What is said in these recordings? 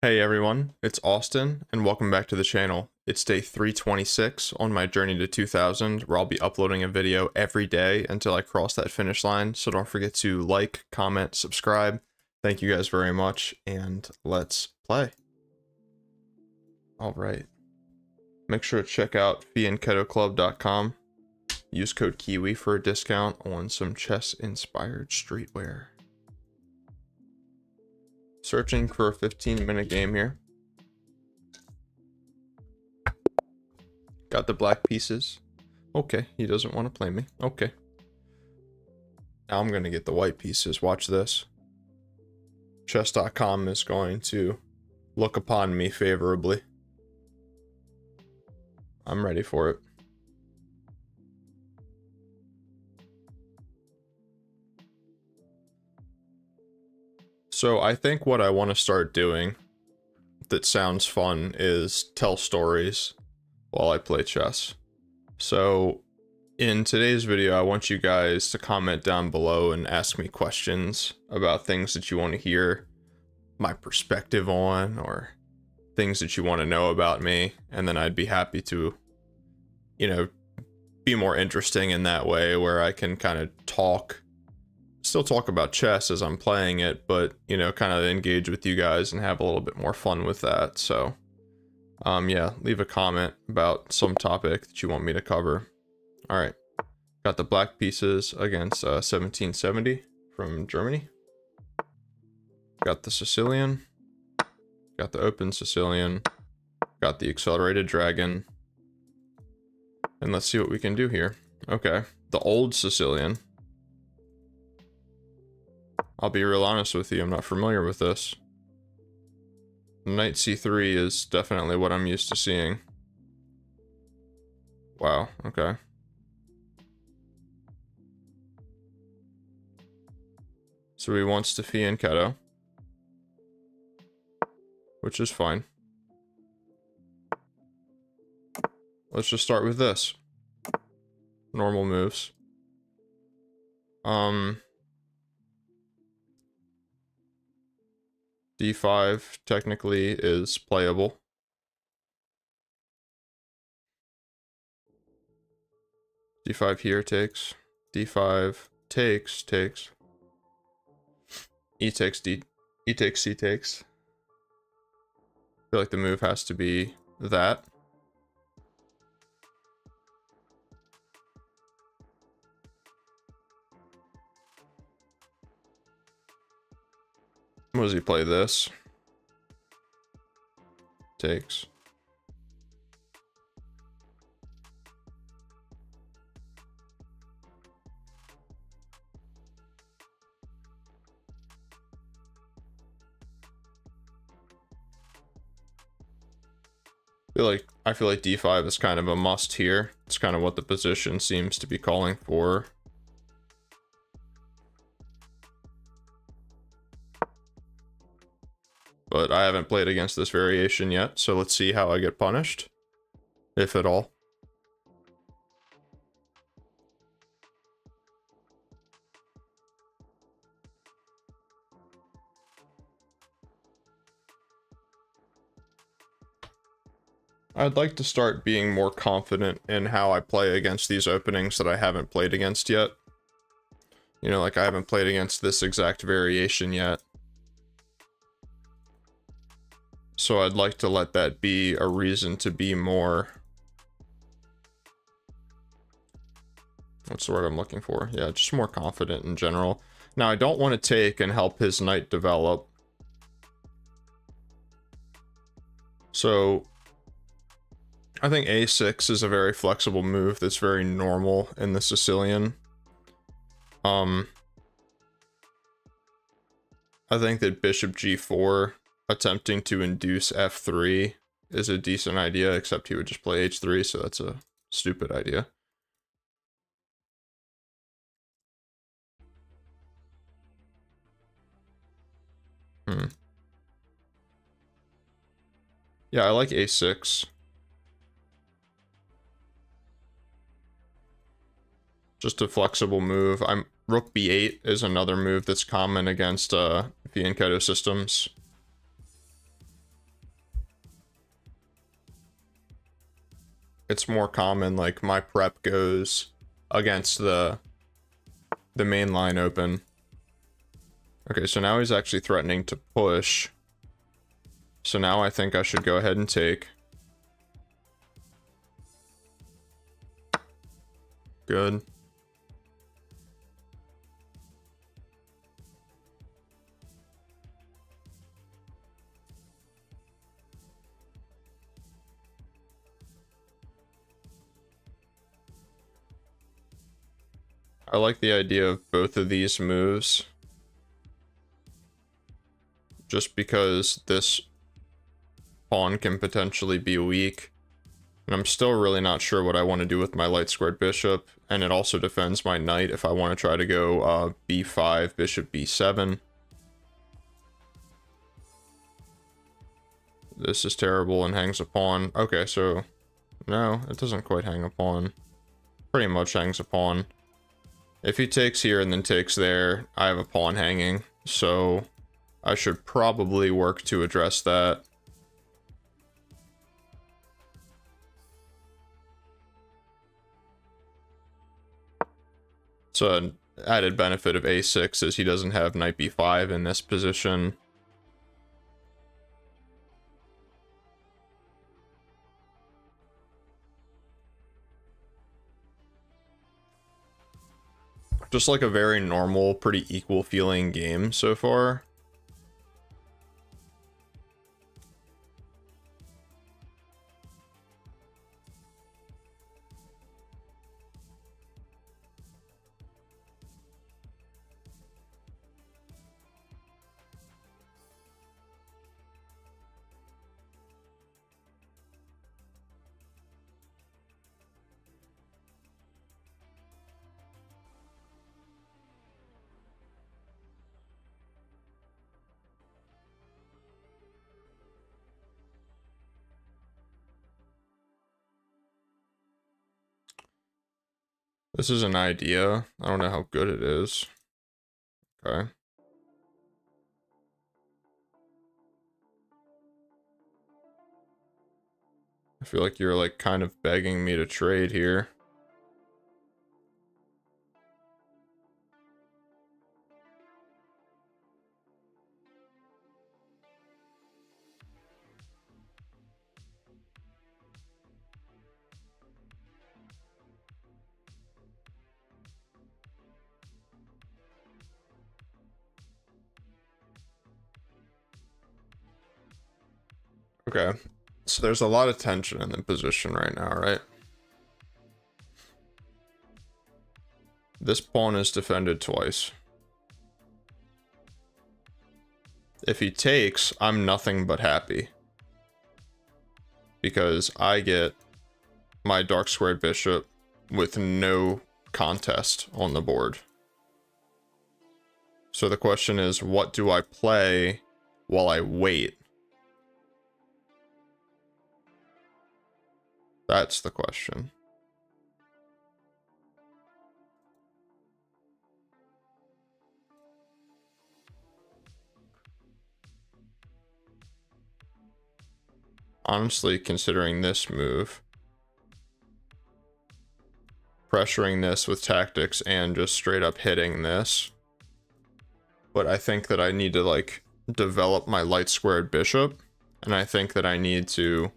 Hey everyone, it's Austin, and welcome back to the channel. It's day 326 on my journey to 2000, where I'll be uploading a video every day until I cross that finish line, so don't forget to like, comment, subscribe. Thank you guys very much, and let's play. Alright. Make sure to check out fiandketoclub.com. Use code KIWI for a discount on some chess-inspired streetwear. Searching for a 15-minute game here. Got the black pieces. Okay, he doesn't want to play me. Okay. Now I'm going to get the white pieces. Watch this. Chess.com is going to look upon me favorably. I'm ready for it. So I think what I want to start doing that sounds fun is tell stories while I play chess. So in today's video, I want you guys to comment down below and ask me questions about things that you want to hear my perspective on, or things that you want to know about me, and then I'd be happy to, you know, be more interesting in that way, where I can kind of still talk about chess as I'm playing it, but, you know, kind of engage with you guys and have a little bit more fun with that. So, yeah, leave a comment about some topic that you want me to cover. All right, got the black pieces against 1770 from Germany. Got the Sicilian, got the open Sicilian, got the accelerated dragon, and let's see what we can do here. Okay, the old Sicilian. I'll be real honest with you, I'm not familiar with this. Knight c3 is definitely what I'm used to seeing. Wow, okay. So he wants to fianchetto, which is fine. Let's just start with this. Normal moves. D5 technically is playable. D5 here takes. D5 takes. E takes D. E takes C takes. I feel like the move has to be that. What does he play this? Takes. I feel like D5 is kind of a must here. It's kind of what the position seems to be calling for. But I haven't played against this variation yet, so let's see how I get punished, if at all. I'd like to start being more confident in how I play against these openings that I haven't played against yet. You know, like I haven't played against this exact variation yet. So I'd like to let that be a reason to be more... What's the word I'm looking for? Yeah, just more confident in general. Now, I don't want to take and help his knight develop. So, I think A6 is a very flexible move that's very normal in the Sicilian. I think that bishop G4 attempting to induce F3 is a decent idea, except he would just play H3, so that's a stupid idea. Yeah, I like A6. Just a flexible move. Rook B8 is another move that's common against fianchetto systems. it's more common, like my prep goes against the main line open. Okay, so now he's actually threatening to push. So now I think I should go ahead and take. Good. I like the idea of both of these moves. Just because this pawn can potentially be weak. And I'm still really not sure what I want to do with my light squared bishop. And it also defends my knight if I want to try to go b5, bishop b7. This is terrible and hangs a pawn. Okay, so no, it doesn't quite hang a pawn. Pretty much hangs a pawn. If he takes here and then takes there, I have a pawn hanging. So I should probably work to address that. So an added benefit of a6 is he doesn't have knight b5 in this position. Just like a very normal, pretty equal feeling game so far. This is an idea. I don't know how good it is. Okay. I feel like you're like kind of begging me to trade here. Okay, so there's a lot of tension in the position right now, right? This pawn is defended twice. If he takes, I'm nothing but happy. Because I get my dark squared bishop with no contest on the board. So the question is, what do I play while I wait? That's the question. Honestly, considering this move, pressuring this with tactics and just straight up hitting this. But I think that I need to like develop my light squared bishop. And I think that I need to,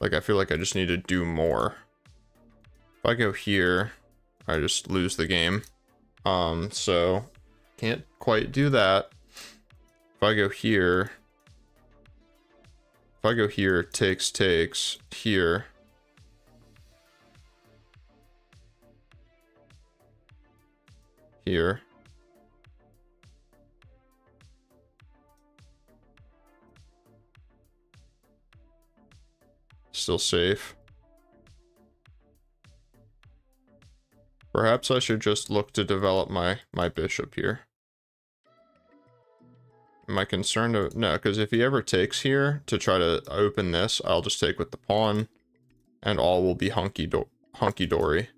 like, I feel like I just need to do more. If I go here, I just lose the game. So can't quite do that. If I go here, takes, here. Here. Still safe. Perhaps I should just look to develop my bishop here. Am I concerned of... No, because if he ever takes here to try to open this, I'll just take with the pawn. And all will be hunky-dory.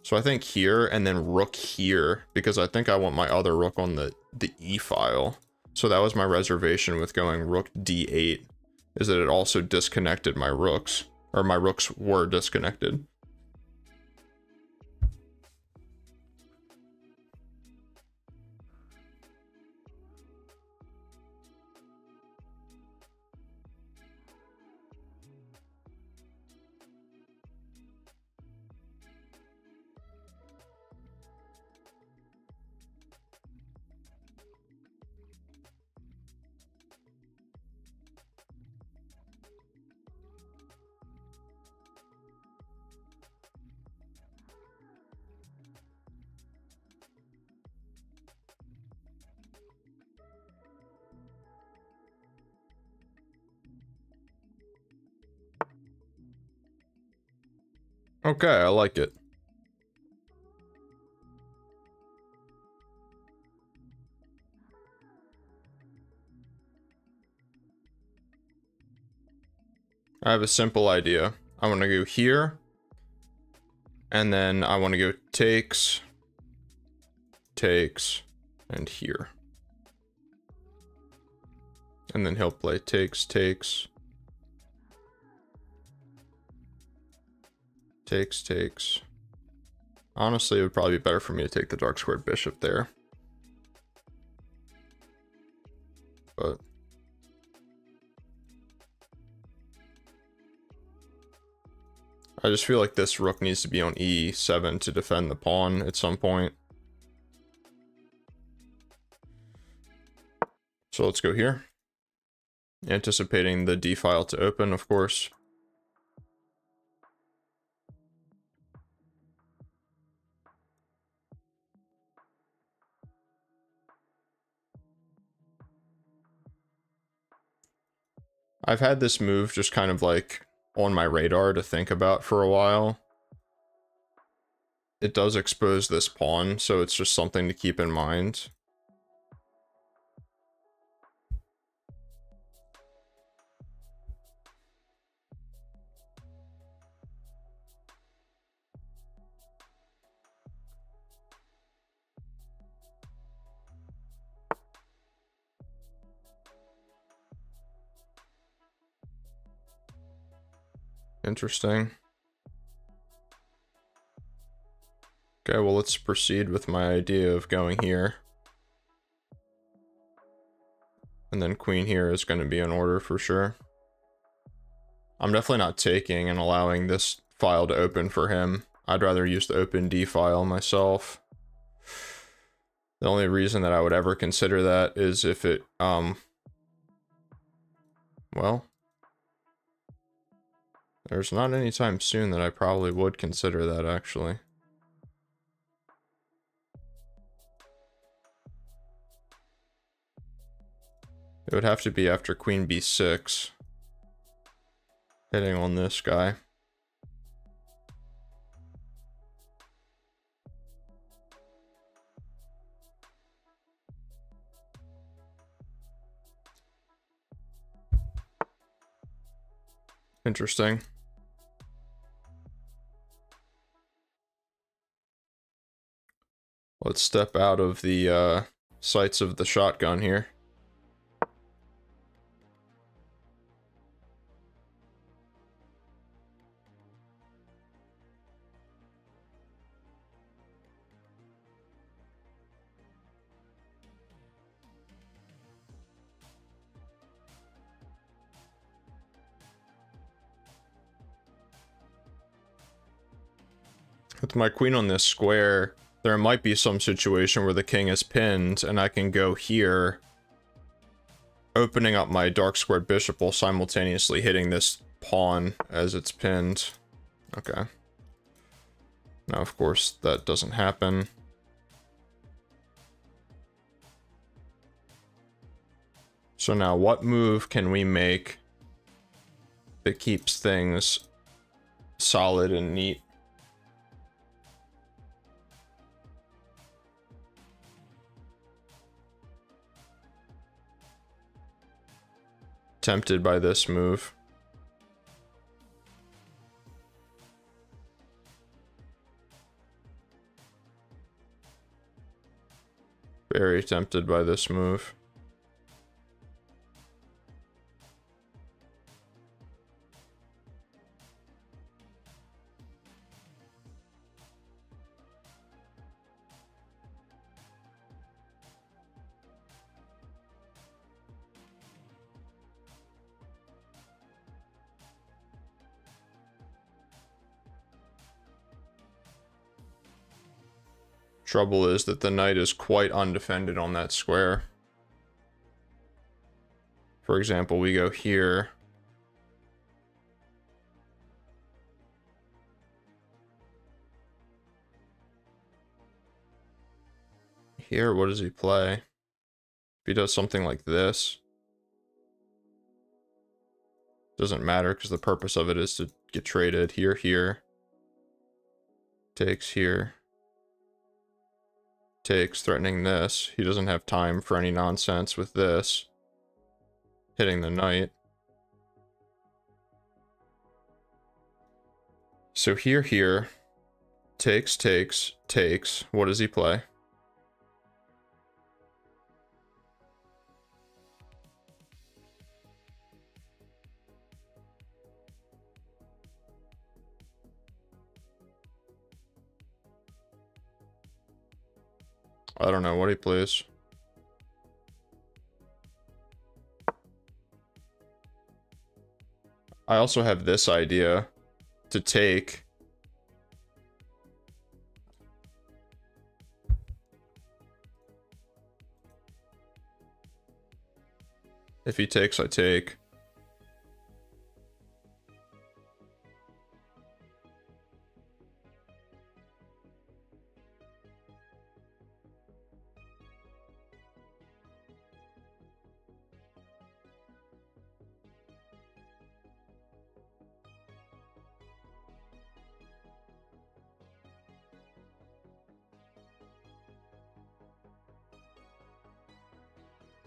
So I think here, and then rook here. Because I think I want my other rook on the E file. So that was my reservation with going rook d8. Is that it also disconnected my rooks. or my rooks were disconnected. Okay, I like it. I have a simple idea. I want to go here, and then I want to go takes, and here. And then he'll play takes. Honestly, it would probably be better for me to take the dark squared bishop there. But I just feel like this rook needs to be on e7 to defend the pawn at some point. So let's go here. Anticipating the d file to open, of course. I've had this move just kind of like on my radar to think about for a while. It does expose this pawn, so it's just something to keep in mind. Interesting. Okay, well, let's proceed with my idea of going here. And then queen here is going to be in order for sure. I'm definitely not taking and allowing this file to open for him. I'd rather use the open D file myself. The only reason that I would ever consider that is if it, well, there's not any time soon that I probably would consider that, actually. It would have to be after queen b6. Hitting on this guy. Interesting. Let's step out of the sights of the shotgun here. With my queen on this square, there might be some situation where the king is pinned and I can go here, opening up my dark squared bishop while simultaneously hitting this pawn as it's pinned. Okay. Now, of course, that doesn't happen. So now what move can we make that keeps things solid and neat? Tempted by this move. Very tempted by this move. Trouble is that the knight is quite undefended on that square. For example, we go here. Here, what does he play? If he does something like this, doesn't matter because the purpose of it is to get traded. Here. Takes here. Takes, threatening this. He doesn't have time for any nonsense with this. Hitting the knight. So here. Takes. What does he play? I don't know what he plays. I also have this idea to take. If he takes, I take.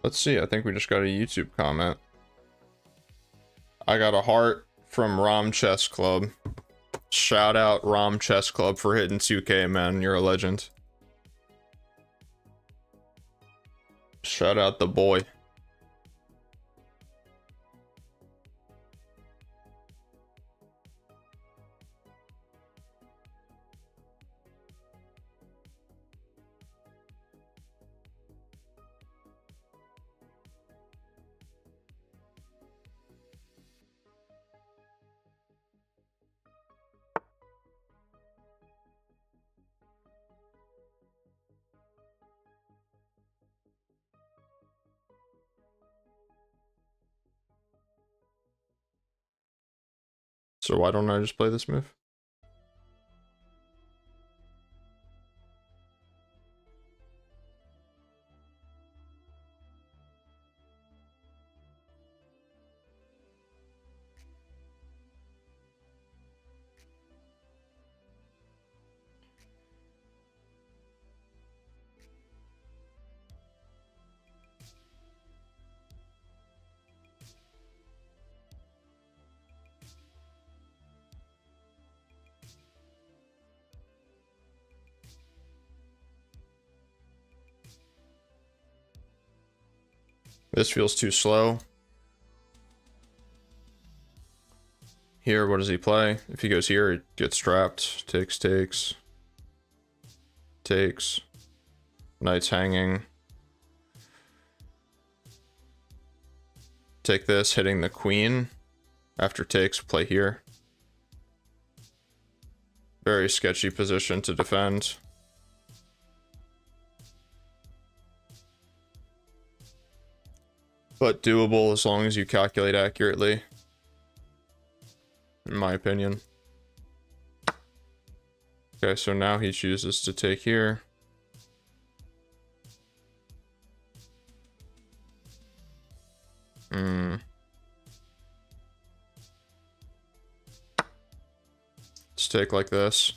Let's see, I think we just got a YouTube comment. I got a heart from Rom Chess Club. Shout out Rom Chess Club for hitting 2K, man. You're a legend. Shout out the boy. So why don't I just play this move? This feels too slow. Here, what does he play? If he goes here, he gets trapped. Takes. Knight's hanging. Take this, hitting the queen. After takes, play here. Very sketchy position to defend. But doable as long as you calculate accurately, in my opinion. Okay, so now he chooses to take here. Let's take like this.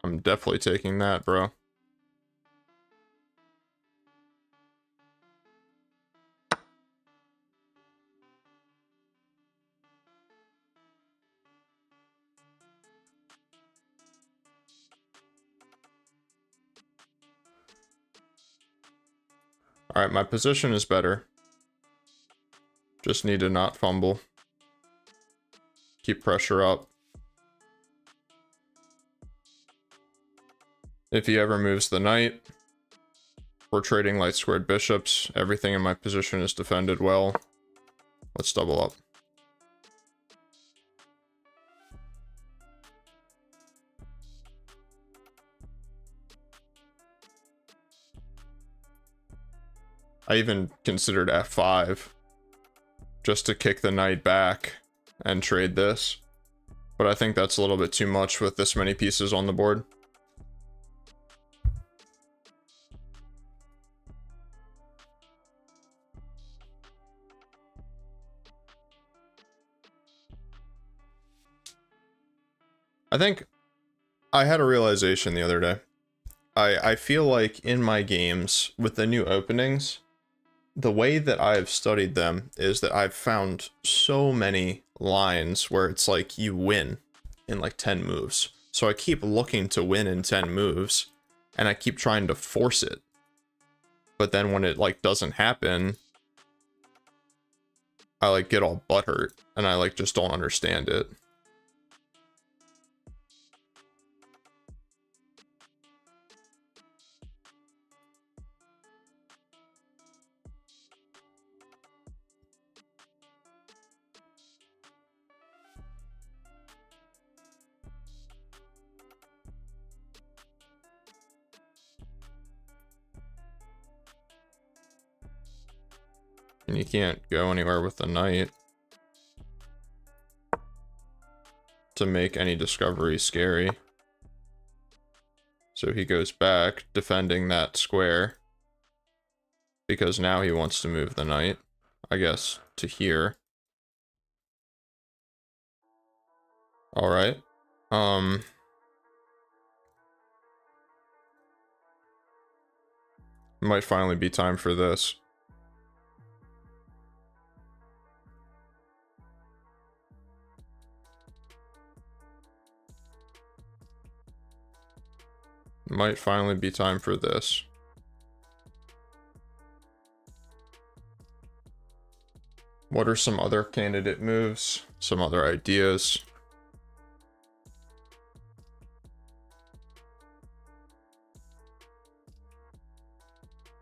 I'm definitely taking that, bro. Alright, my position is better. Just need to not fumble. Keep pressure up. If he ever moves the knight, we're trading light squared bishops. Everything in my position is defended well. Let's double up. I even considered f5 just to kick the knight back and trade this. But I think that's a little bit too much with this many pieces on the board. I think I had a realization the other day. I feel like in my games with the new openings, the way that I've studied them is that I've found so many lines where it's like you win in like 10 moves. So I keep looking to win in 10 moves and I keep trying to force it. But then when it like doesn't happen, I like get all butthurt and I like just don't understand it. And you can't go anywhere with the knight to make any discovery scary. So he goes back, defending that square. Because now he wants to move the knight, I guess, to here. Alright. Might finally be time for this. Might finally be time for this. What are some other candidate moves? Some other ideas?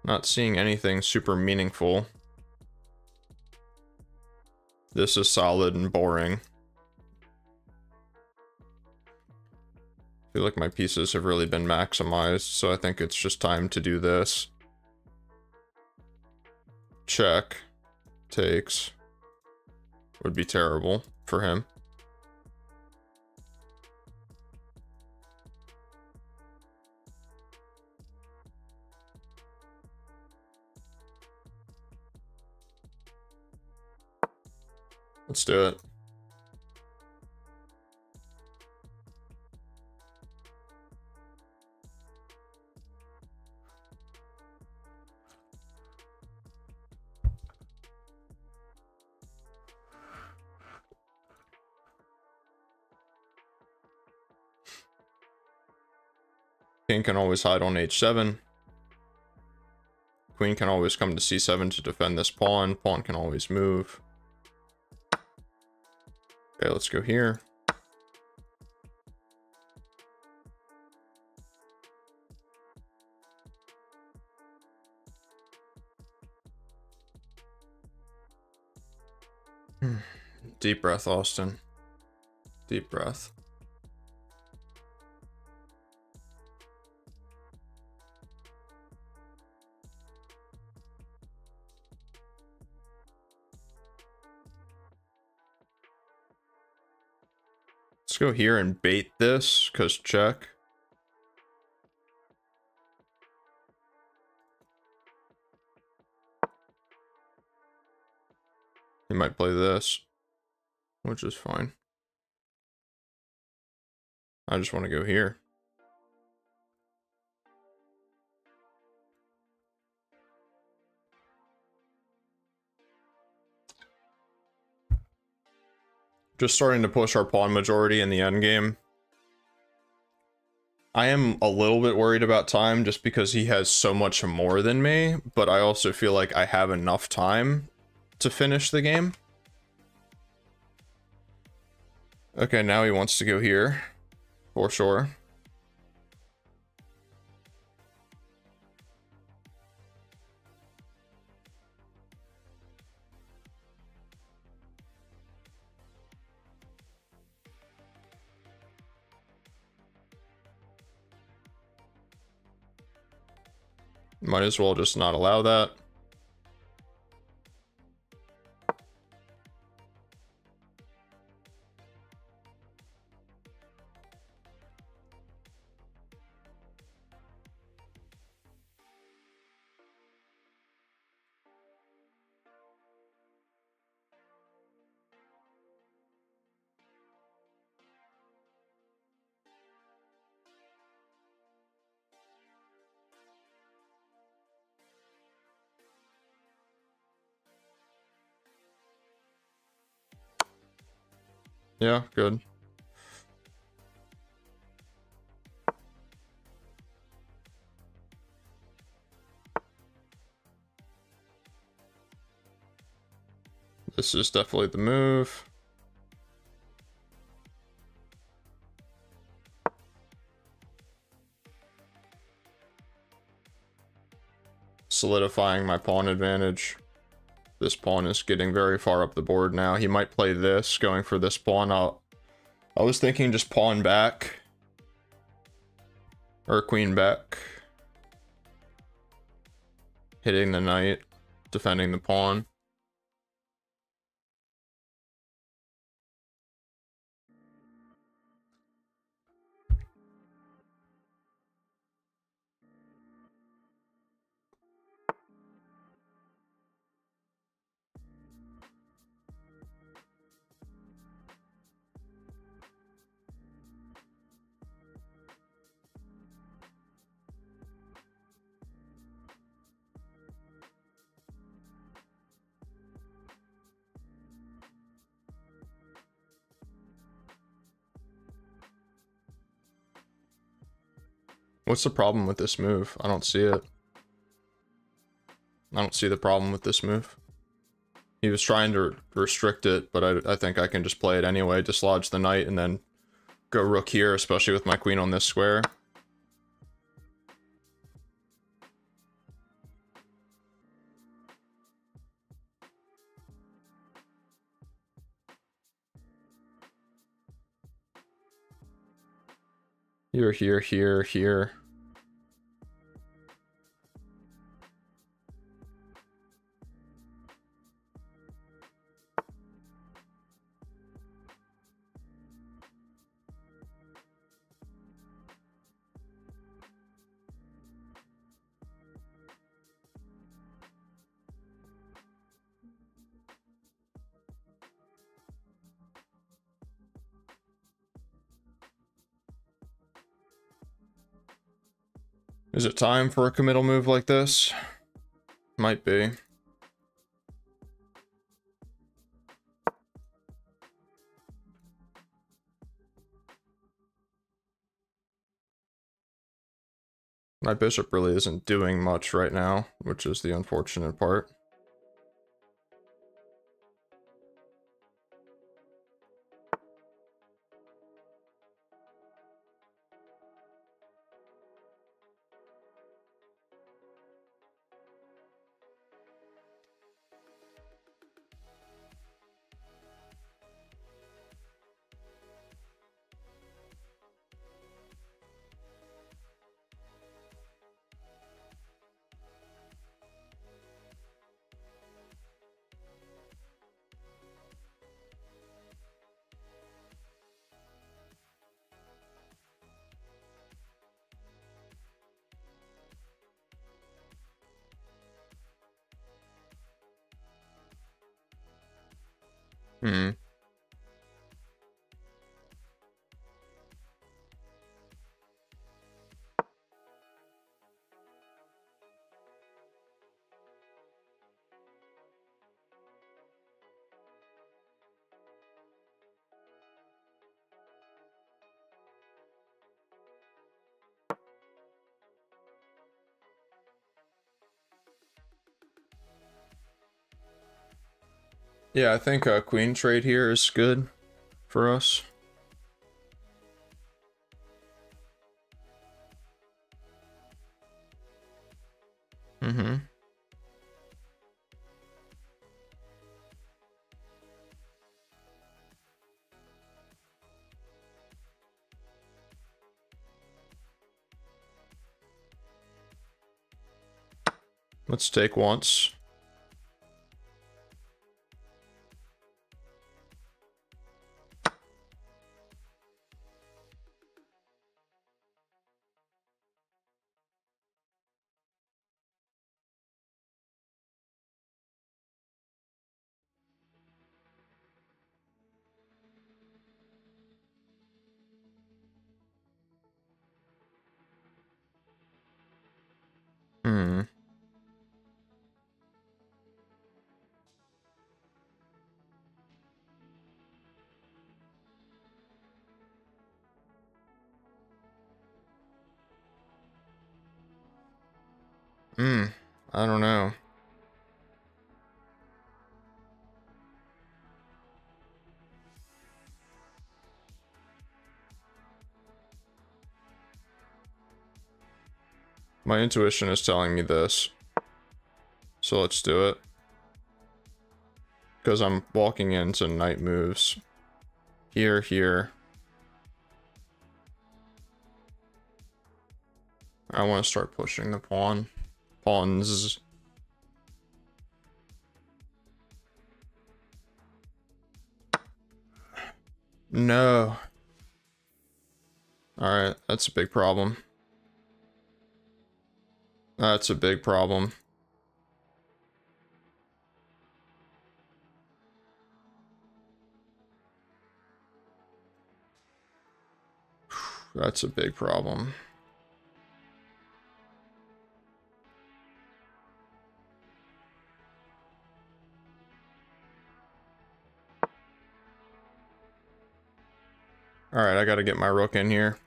Not seeing anything super meaningful. This is solid and boring. I feel like my pieces have really been maximized, so I think it's just time to do this. Check. Takes. Would be terrible for him. Let's do it. King can always hide on h7. Queen can always come to c7 to defend this pawn. Pawn can always move. Okay, let's go here. Deep breath, Austin. Deep breath. Let's go here and bait this, because check. He might play this, which is fine. I just want to go here. Just starting to push our pawn majority in the endgame. I am a little bit worried about time just because he has so much more than me, but I also feel like I have enough time to finish the game. Okay, now he wants to go here, for sure. Might as well just not allow that. Yeah, good. This is definitely the move. Solidifying my pawn advantage. This pawn is getting very far up the board now. He might play this, going for this pawn. I was thinking just pawn back. Or queen back. Hitting the knight, defending the pawn. What's the problem with this move? I don't see it. I don't see the problem with this move. He was trying to restrict it, but I think I can just play it anyway, dislodge the knight, and then go rook here, especially with my queen on this square. Here, here, here, here. Is it time for a committal move like this? Might be. My bishop really isn't doing much right now, which is the unfortunate part. Hmm. Yeah, I think a queen trade here is good for us. Mm-hmm. Let's take once. Hmm. I don't know. My intuition is telling me this. So let's do it. Because I'm walking into knight moves. Here, here. I want to start pushing the pawn. Pawns. No. Alright, that's a big problem. That's a big problem. That's a big problem. Alright, I gotta get my rook in here.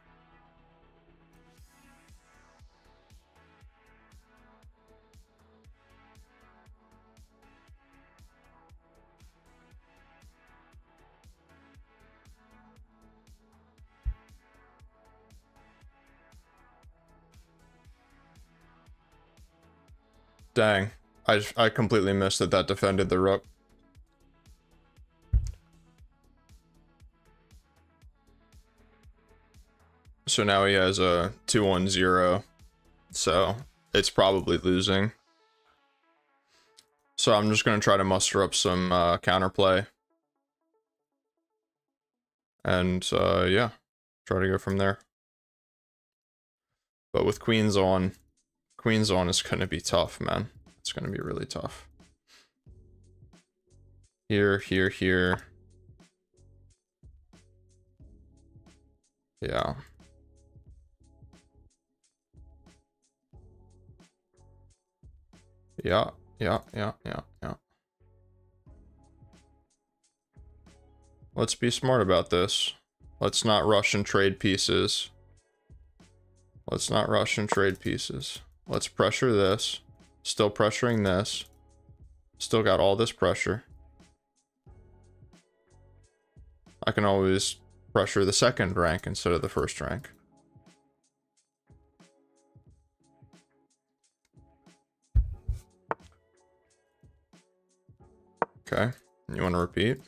Dang. I completely missed that that defended the rook. So now he has a 2-1-0. So it's probably losing. So I'm just going to try to muster up some counterplay. And yeah, try to go from there. But with queens on is going to be tough, man. It's going to be really tough. Here, here, here. Yeah. Yeah, yeah, yeah, yeah, yeah. Let's be smart about this. Let's not rush and trade pieces. Let's not rush and trade pieces. Let's pressure this. Still pressuring this. Still got all this pressure. I can always pressure the second rank instead of the first rank. Okay. You want to repeat?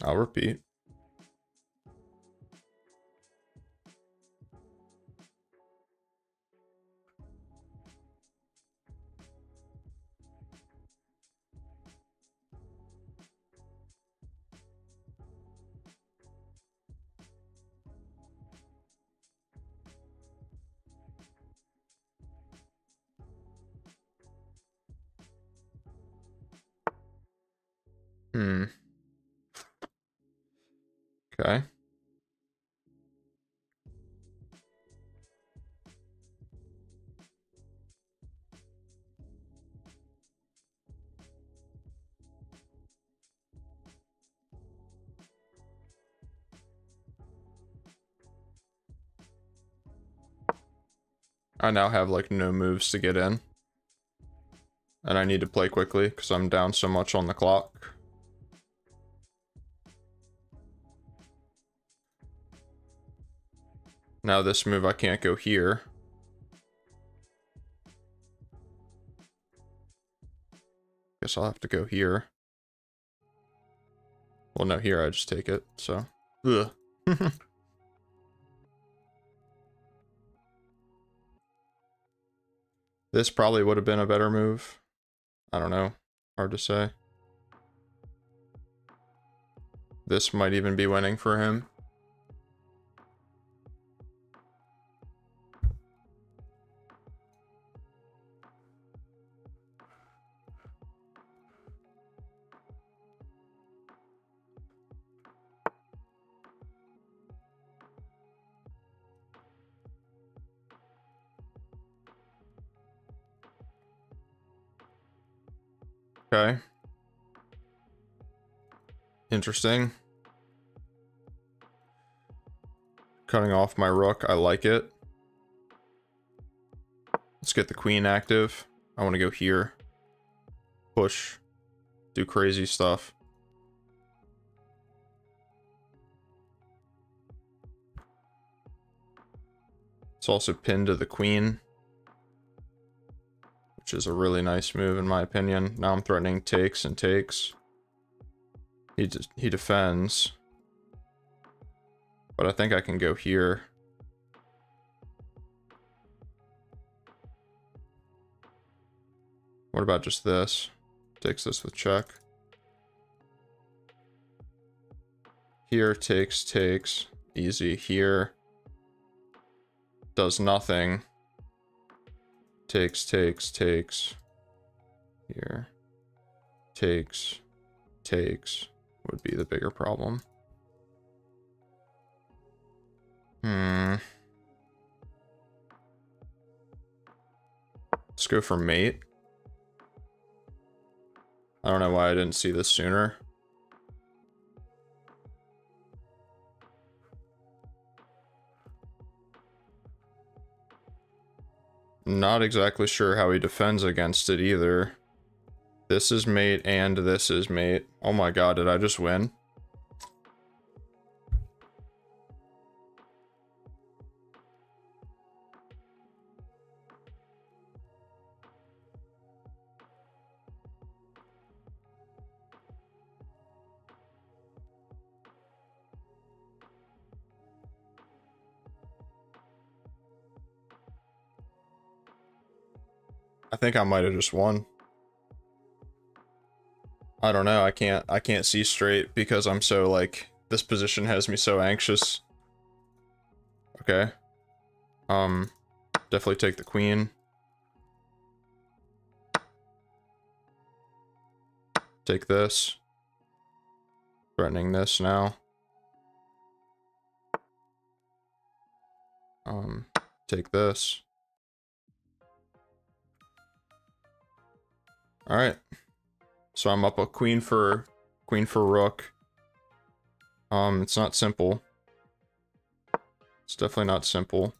I'll repeat. Okay. I now have like no moves to get in. And I need to play quickly because I'm down so much on the clock. Now this move, I can't go here. Guess I'll have to go here. Well, no, here I just take it, so. Ugh. This probably would have been a better move. I don't know. Hard to say. This might even be winning for him. Okay. Interesting. Cutting off my rook, I like it. Let's get the queen active. I want to go here. Push. Do crazy stuff. It's also pinned to the queen, which is a really nice move in my opinion. Now I'm threatening takes and takes. He defends. But I think I can go here. What about just this? Takes this with check. Here, takes, takes. Easy. Here. Does nothing. Takes, takes, takes. Here. Takes, takes. Would be the bigger problem. Let's go for mate. I don't know why I didn't see this sooner. Not exactly sure how he defends against it either. This is mate and this is mate. Oh my god, did I just win? I think I might have just won. I don't know, I can't see straight because I'm so like, this position has me so anxious. Okay. Definitely take the queen. Take this. Threatening this now. Take this. Alright. So I'm up a queen for rook. It's not simple. It's definitely not simple.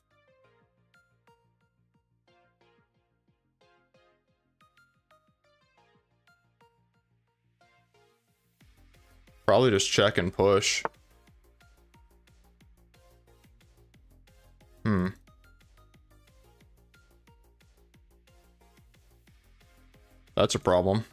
Probably just check and push. That's a problem.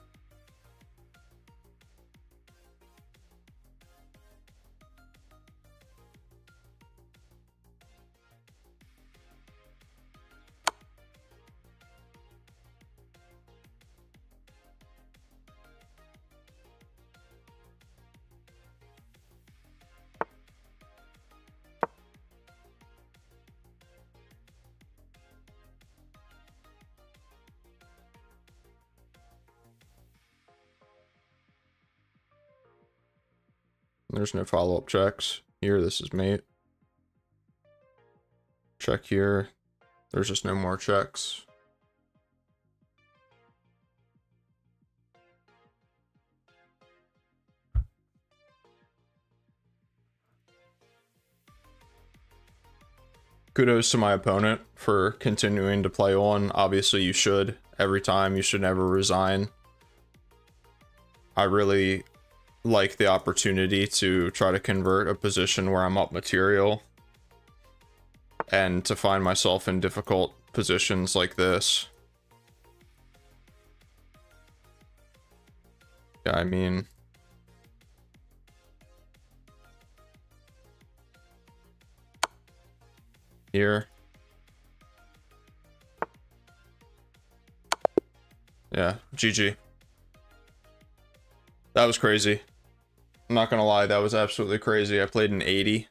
There's no follow-up checks. Here, this is mate. Check here. There's just no more checks. Kudos to my opponent for continuing to play on. Obviously you should, every time. You should never resign. I really like the opportunity to try to convert a position where I'm up material and to find myself in difficult positions like this. Yeah, I mean, here. Yeah, GG. That was crazy. I'm not gonna lie, that was absolutely crazy. I played an 80.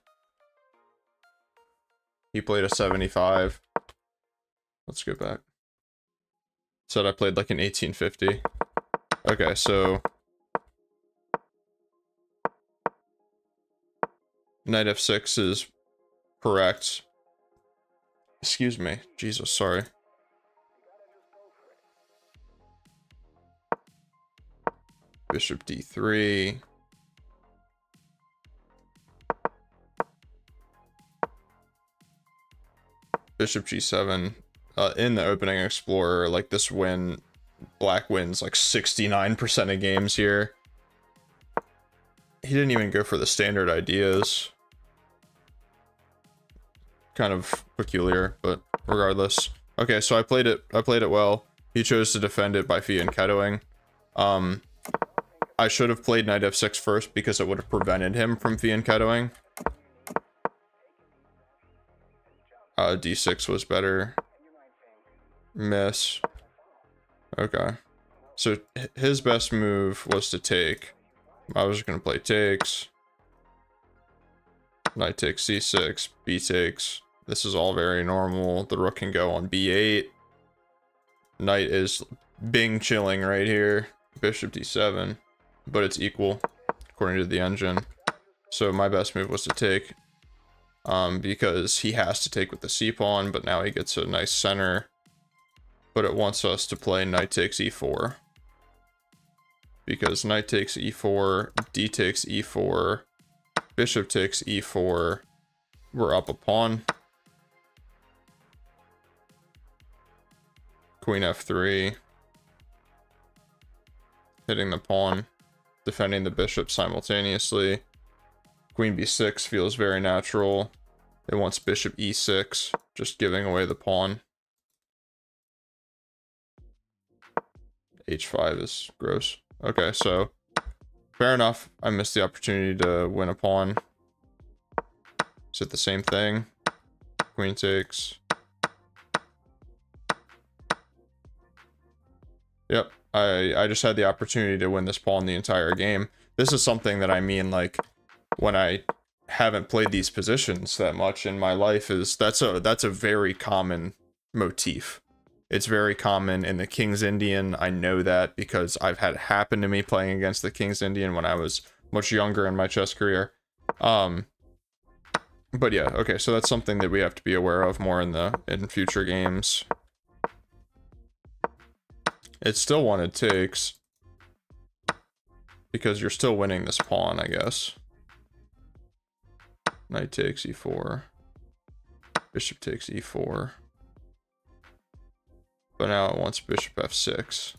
He played a 75. Let's go back. Said I played like an 1850. Okay, so knight f6 is correct. Excuse me. Jesus, sorry. Bishop d3. Bishop g7. In the opening explorer, like this win, black wins like 69% of games here. He didn't even go for the standard ideas. Kind of peculiar, but regardless. Okay, so I played it well. He chose to defend it by fianchettoing. I should have played knight f6 first because it would have prevented him from fianchettoing. D6 was better. Miss. Okay. So his best move was to take. I was just gonna play takes. Knight takes c6, b takes. This is all very normal. The rook can go on b8. Knight is bing chilling right here. Bishop d7. But it's equal, according to the engine. So my best move was to take. Because he has to take with the c-pawn, but now he gets a nice center. But it wants us to play knight takes e4. Because knight takes e4, d takes e4, bishop takes e4, we're up a pawn. Queen f3. Hitting the pawn, defending the bishop simultaneously. Queen b6 feels very natural. It wants bishop e6, just giving away the pawn. h5 is gross. Okay, so fair enough. I missed the opportunity to win a pawn. Is it the same thing? Queen takes. Yep, I just had the opportunity to win this pawn the entire game. This is something that I mean, like, when I haven't played these positions that much in my life, is that's a very common motif. It's very common in the King's Indian. I know that because I've had it happen to me playing against the King's Indian when I was much younger in my chess career. But yeah, okay, so that's something that we have to be aware of more in future games. It still wanted takes because you're still winning this pawn, I guess. Knight takes e4. Bishop takes e4. But now it wants bishop f6.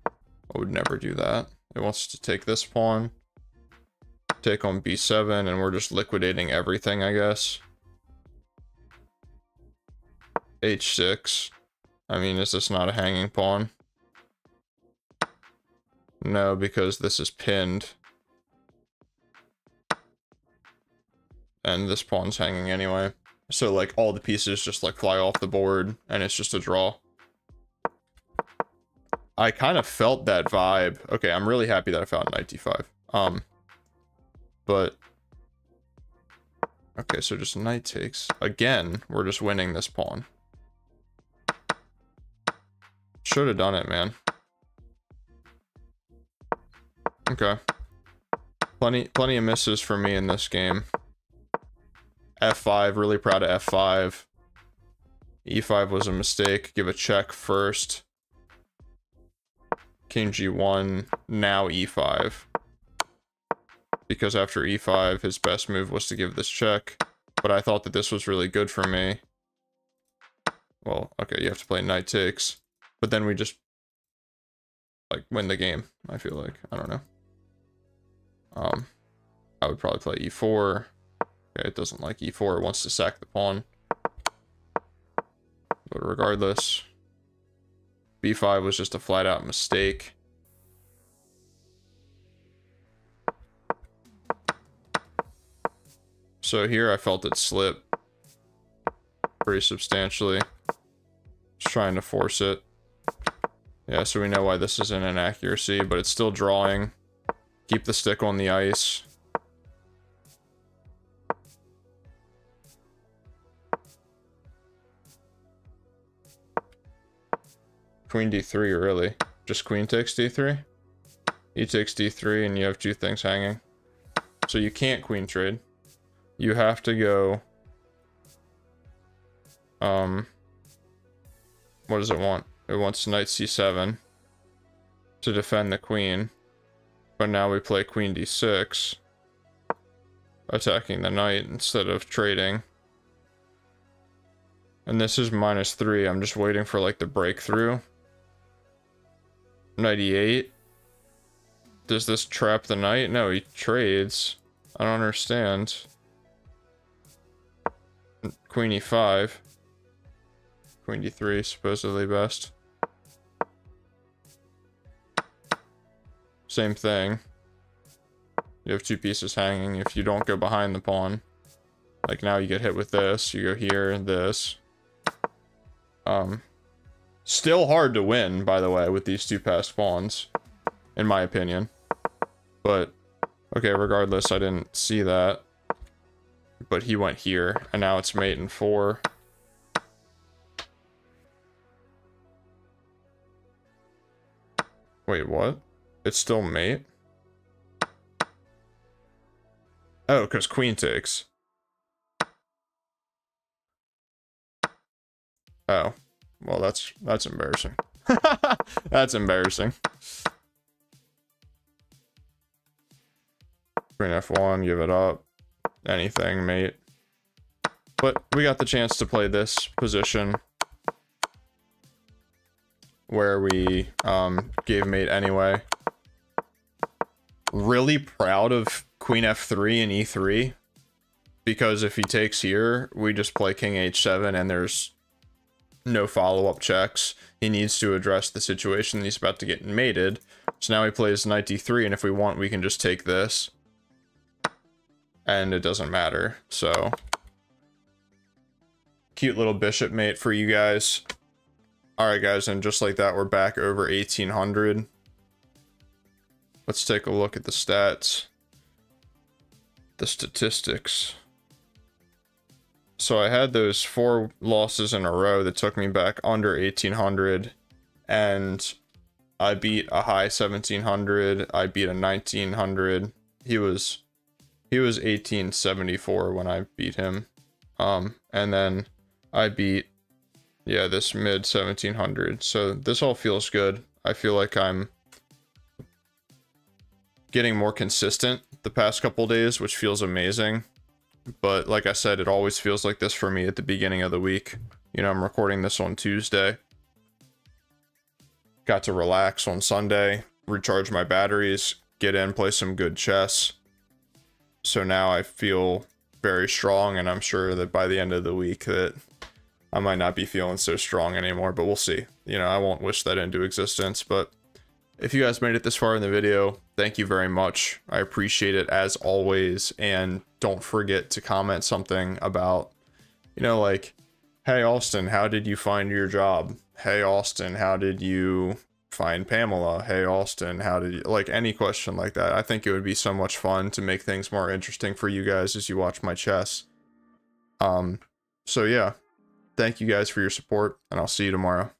I would never do that. It wants to take this pawn. Take on b7, and we're just liquidating everything, I guess. h6. I mean, is this not a hanging pawn? No, because this is pinned. And this pawn's hanging anyway. So, like, all the pieces just, like, fly off the board, and it's just a draw. I kind of felt that vibe. Okay, I'm really happy that I found knight d5. But... okay, so just knight takes. Again, we're just winning this pawn. Should have done it, man. Okay. Plenty of misses for me in this game. f5, really proud of f5. e5 was a mistake. Give a check first. King g1, now e5. Because after e5, his best move was to give this check. But I thought that this was really good for me. Well, okay, you have to play knight takes. But then we just like win the game, I feel like. I don't know. I would probably play e4. Okay, it doesn't like e4, it wants to sack the pawn. But regardless, b5 was just a flat out mistake. So here I felt it slip pretty substantially. Just trying to force it. Yeah, so we know why this is an inaccuracy, but it's still drawing. Keep the stick on the ice. Queen d3, really? Just queen takes d3? E takes d3 and you have two things hanging. So you can't queen trade. You have to go... what does it want? It wants knight c7 to defend the queen. But now we play queen d6, attacking the knight instead of trading. And this is -3. I'm just waiting for like the breakthrough. Knight e8. Does this trap the knight? No, he trades. I don't understand. Queen e5. Queen d3, supposedly best. Same thing. You have two pieces hanging if you don't go behind the pawn. Like now you get hit with this, you go here, this. Still hard to win, by the way, with these two passed pawns, in my opinion. But, okay, regardless, I didn't see that. But he went here, and now it's mate in 4. Wait, what? It's still mate? Oh, because queen takes. Oh. Well, that's embarrassing. That's embarrassing. Queen f1, give it up. Anything, mate. But we got the chance to play this position where we gave mate anyway. Really proud of queen f3 and e3, because if he takes here, we just play king h7 and there's no follow-up checks. He needs to address the situation he's about to get mated. So now he plays knight d3, and if we want, we can just take this. And it doesn't matter, so... Cute little bishop mate for you guys. Alright guys, and just like that, we're back over 1800. Let's take a look at the stats. The statistics. So I had those 4 losses in a row that took me back under 1800, and I beat a high 1700, I beat a 1900. He was 1874 when I beat him. And then I beat, yeah, this mid 1700. So this all feels good. I feel like I'm getting more consistent the past couple days, which feels amazing. But like I said, it always feels like this for me at the beginning of the week. You know, I'm recording this on Tuesday. Got to relax on Sunday, recharge my batteries, get in, play some good chess. So now I feel very strong, and I'm sure that by the end of the week that I might not be feeling so strong anymore, but we'll see. You know, I won't wish that into existence, but if you guys made it this far in the video, thank you very much. I appreciate it as always, and don't forget to comment something about, you know, like, hey Austin, how did you find your job? Hey Austin, how did you find Pamela? Hey Austin, how did you, like, any question like that. I think it would be so much fun to make things more interesting for you guys as you watch my chess. So yeah, thank you guys for your support, and I'll see you tomorrow.